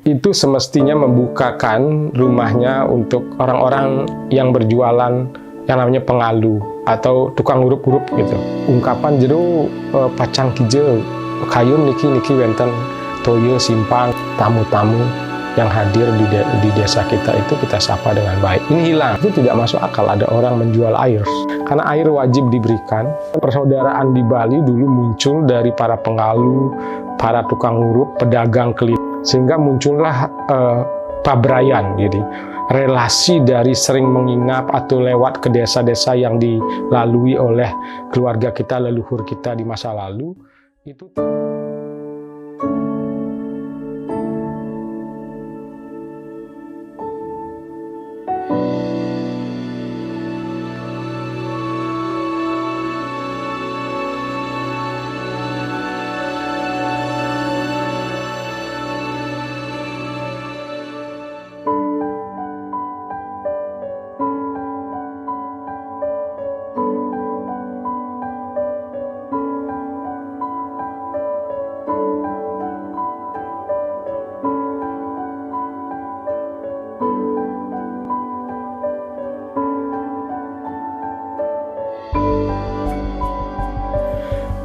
itu semestinya membukakan rumahnya untuk orang-orang yang berjualan yang namanya pengalu atau tukang hurup-hurup gitu. Ungkapan jero pacang kijo kayun niki wenten toyo simpang, tamu-tamu yang hadir di desa kita itu kita sapa dengan baik. Ini hilang. Itu tidak masuk akal ada orang menjual air. Karena air wajib diberikan. Persaudaraan di Bali dulu muncul dari para pengalu, para tukang hurup, pedagang keliling. Sehingga muncullah pabrayan, jadi relasi dari sering menginap atau lewat ke desa-desa yang dilalui oleh keluarga kita, leluhur kita di masa lalu. Itu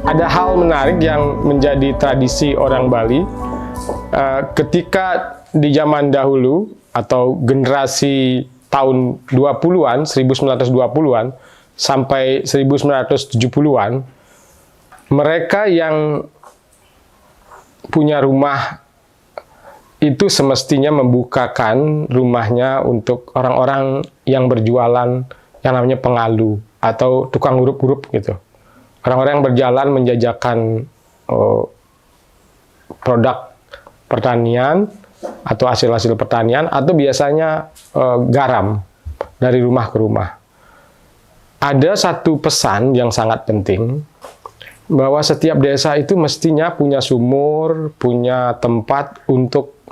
ada hal menarik yang menjadi tradisi orang Bali ketika di zaman dahulu atau generasi tahun 20-an, 1920-an sampai 1970-an, mereka yang punya rumah itu semestinya membukakan rumahnya untuk orang-orang yang berjualan yang namanya pengalu atau tukang hurup-hurup gitu. Orang-orang yang berjalan menjajakan produk pertanian atau hasil-hasil pertanian atau biasanya garam dari rumah ke rumah. Ada satu pesan yang sangat penting bahwa setiap desa itu mestinya punya sumur, punya tempat untuk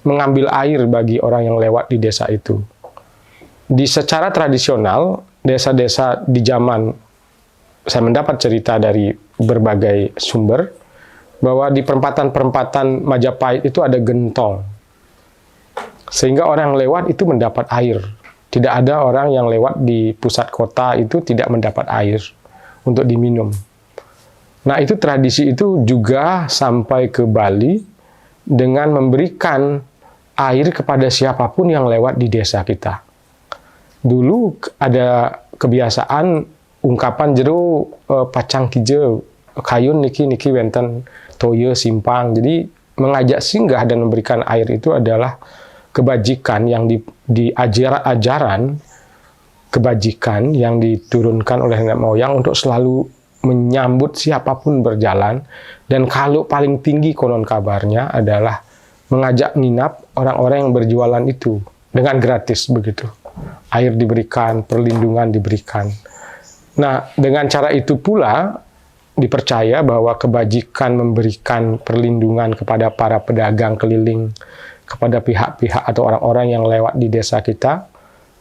mengambil air bagi orang yang lewat di desa itu. Secara tradisional, desa-desa di zaman saya mendapat cerita dari berbagai sumber bahwa di perempatan-perempatan Majapahit itu ada gentong. Sehingga orang lewat itu mendapat air. Tidak ada orang yang lewat di pusat kota itu tidak mendapat air untuk diminum. Nah, itu tradisi itu juga sampai ke Bali dengan memberikan air kepada siapapun yang lewat di desa kita. Dulu ada kebiasaan ungkapan jero pacang kijo kayun niki wenten toyo simpang. Jadi mengajak singgah dan memberikan air itu adalah kebajikan yang ajaran kebajikan yang diturunkan oleh nenek moyang untuk selalu menyambut siapapun berjalan. Dan kalau paling tinggi konon kabarnya adalah mengajak nginap orang-orang yang berjualan itu dengan gratis begitu. Air diberikan, perlindungan diberikan. Nah, dengan cara itu pula dipercaya bahwa kebajikan memberikan perlindungan kepada para pedagang keliling, kepada pihak-pihak atau orang-orang yang lewat di desa kita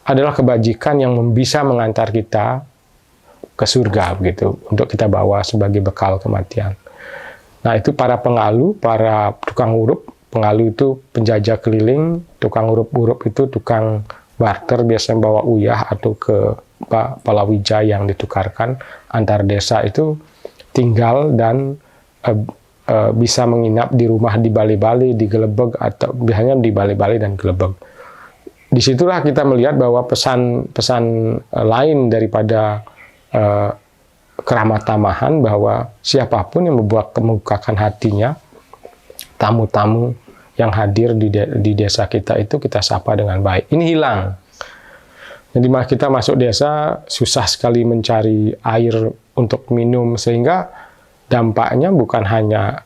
adalah kebajikan yang bisa mengantar kita ke surga begitu, untuk kita bawa sebagai bekal kematian. Nah, itu para pengalu, para tukang hurup. Pengalu itu penjajah keliling, tukang hurup-hurup itu tukang barter, biasanya bawa uyah atau ke palawija yang ditukarkan antar desa itu tinggal dan bisa menginap di rumah di Bali-Bali, di Gelebeg, atau biasanya di Bali-Bali dan Gelebeg. Disitulah kita melihat bahwa pesan-pesan lain daripada keramat tamahan bahwa siapapun yang membukakan hatinya, tamu-tamu yang hadir di desa kita itu kita sapa dengan baik. Ini hilang. Jadi kita masuk desa susah sekali mencari air untuk minum, sehingga dampaknya bukan hanya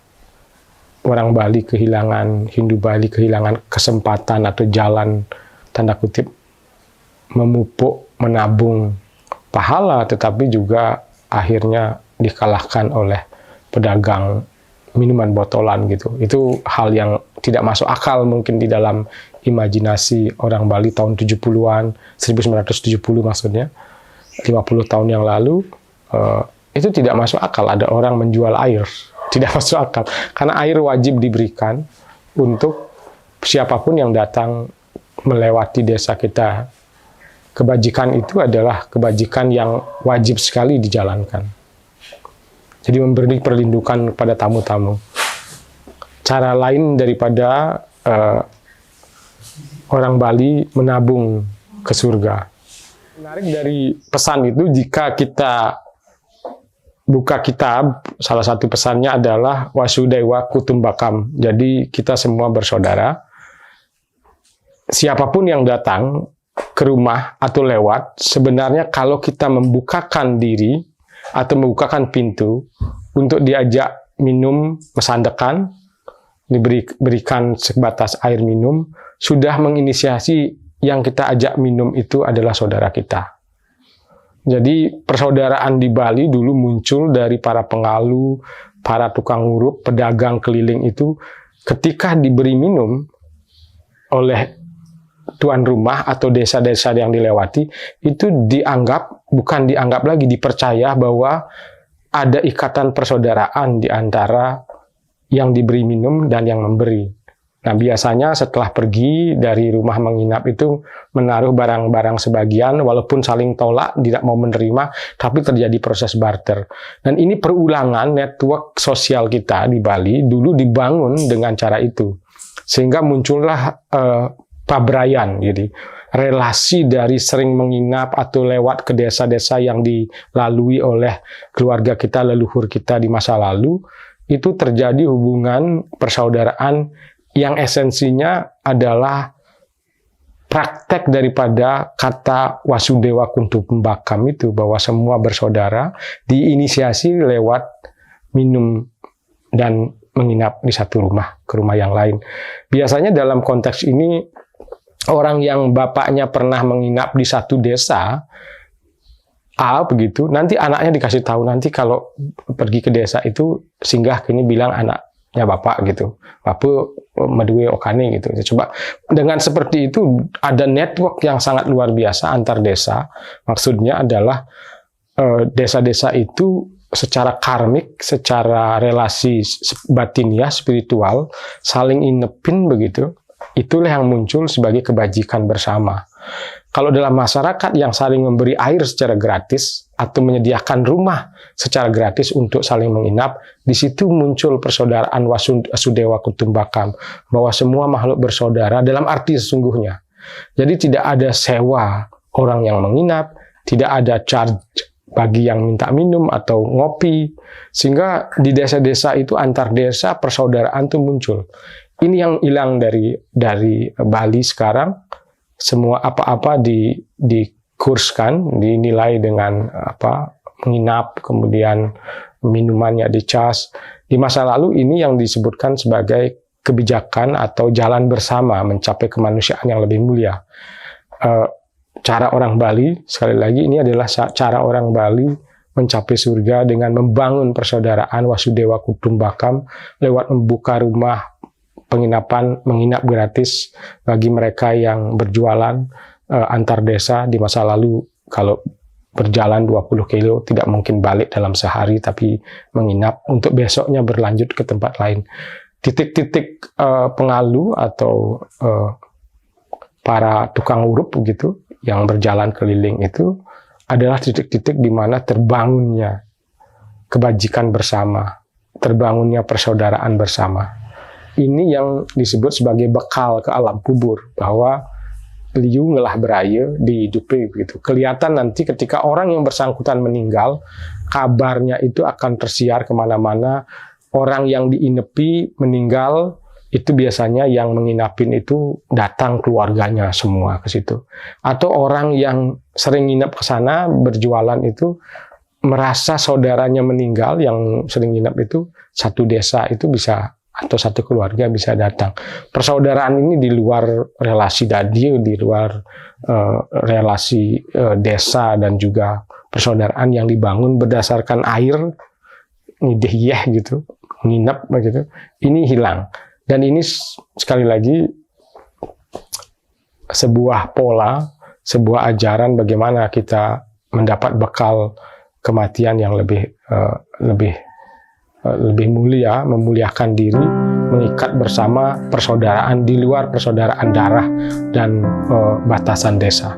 orang Bali kehilangan, Hindu Bali kehilangan kesempatan atau jalan tanda kutip memupuk, menabung pahala, tetapi juga akhirnya dikalahkan oleh pedagang minuman botolan gitu. Itu hal yang tidak masuk akal mungkin di dalam imajinasi orang Bali tahun 70-an, 1970 maksudnya, 50 tahun yang lalu, itu tidak masuk akal ada orang menjual air. Tidak masuk akal. Karena air wajib diberikan untuk siapapun yang datang melewati desa kita, kebajikan itu adalah kebajikan yang wajib sekali dijalankan. Jadi memberi perlindungan kepada tamu-tamu. Cara lain daripada orang Bali menabung ke surga. Menarik dari pesan itu, jika kita buka kitab, salah satu pesannya adalah Wasudewa Kutumbakam. Jadi kita semua bersaudara. Siapapun yang datang ke rumah atau lewat, sebenarnya kalau kita membukakan diri atau membukakan pintu untuk diajak minum, mesandekan, diberikan sebatas air minum, sudah menginisiasi yang kita ajak minum itu adalah saudara kita. Jadi persaudaraan di Bali dulu muncul dari para pengalu, para tukang urut, pedagang keliling itu, ketika diberi minum oleh tuan rumah atau desa-desa yang dilewati, itu bukan dianggap lagi, dipercaya bahwa ada ikatan persaudaraan di antara yang diberi minum dan yang memberi. Nah, biasanya setelah pergi dari rumah menginap itu menaruh barang-barang sebagian, walaupun saling tolak, tidak mau menerima, tapi terjadi proses barter. Dan ini perulangan network sosial kita di Bali, dulu dibangun dengan cara itu. Sehingga muncullah pabrayan, jadi relasi dari sering menginap atau lewat ke desa-desa yang dilalui oleh keluarga kita, leluhur kita di masa lalu, itu terjadi hubungan persaudaraan yang esensinya adalah praktek daripada kata Wasudewa Kutumbakam itu, bahwa semua bersaudara, diinisiasi lewat minum dan menginap di satu rumah ke rumah yang lain. Biasanya dalam konteks ini, orang yang bapaknya pernah menginap di satu desa A begitu, nanti anaknya dikasih tahu, nanti kalau pergi ke desa itu singgah kini bilang anaknya bapak gitu, bapak Madue Okane gitu. Coba dengan seperti itu ada network yang sangat luar biasa antar desa. Maksudnya adalah desa-desa itu secara karmik, secara relasi batiniah, spiritual, saling inepin begitu. Itulah yang muncul sebagai kebajikan bersama. Kalau dalam masyarakat yang saling memberi air secara gratis atau menyediakan rumah secara gratis untuk saling menginap, di situ muncul persaudaraan Wasudewa Kutumbakam, bahwa semua makhluk bersaudara dalam arti sesungguhnya. Jadi tidak ada sewa orang yang menginap, tidak ada charge bagi yang minta minum atau ngopi, sehingga di desa-desa itu antar desa persaudaraan itu muncul. Ini yang hilang dari Bali sekarang. Semua apa-apa dikurskan, dinilai dengan menginap, kemudian minumannya dicas. Di masa lalu ini yang disebutkan sebagai kebijakan atau jalan bersama mencapai kemanusiaan yang lebih mulia. Cara orang Bali, sekali lagi ini adalah cara orang Bali mencapai surga dengan membangun persaudaraan Wasudewa Kutumbakam lewat membuka rumah penginapan, menginap gratis bagi mereka yang berjualan antar desa. Di masa lalu kalau berjalan 20 kilo tidak mungkin balik dalam sehari, tapi menginap untuk besoknya berlanjut ke tempat lain. Titik-titik pengalu atau para tukang urut begitu yang berjalan keliling itu adalah titik-titik di mana terbangunnya kebajikan bersama, terbangunnya persaudaraan bersama. Ini yang disebut sebagai bekal ke alam kubur, bahwa liu ngelah beraya dihidupi begitu. Kelihatan nanti ketika orang yang bersangkutan meninggal, kabarnya itu akan tersiar kemana-mana. Orang yang diinepi meninggal, itu biasanya yang menginapin itu datang keluarganya semua ke situ. Atau orang yang sering nginep ke sana berjualan itu merasa saudaranya meninggal, yang sering nginep itu satu desa itu bisa, atau satu keluarga bisa datang. Persaudaraan ini di luar relasi dadi, di luar relasi desa, dan juga persaudaraan yang dibangun berdasarkan air, ngideh gitu, nginep begitu. Ini hilang. Dan ini sekali lagi sebuah pola, sebuah ajaran bagaimana kita mendapat bekal kematian yang lebih mulia, memuliakan diri, mengikat bersama persaudaraan di luar persaudaraan darah dan batasan desa.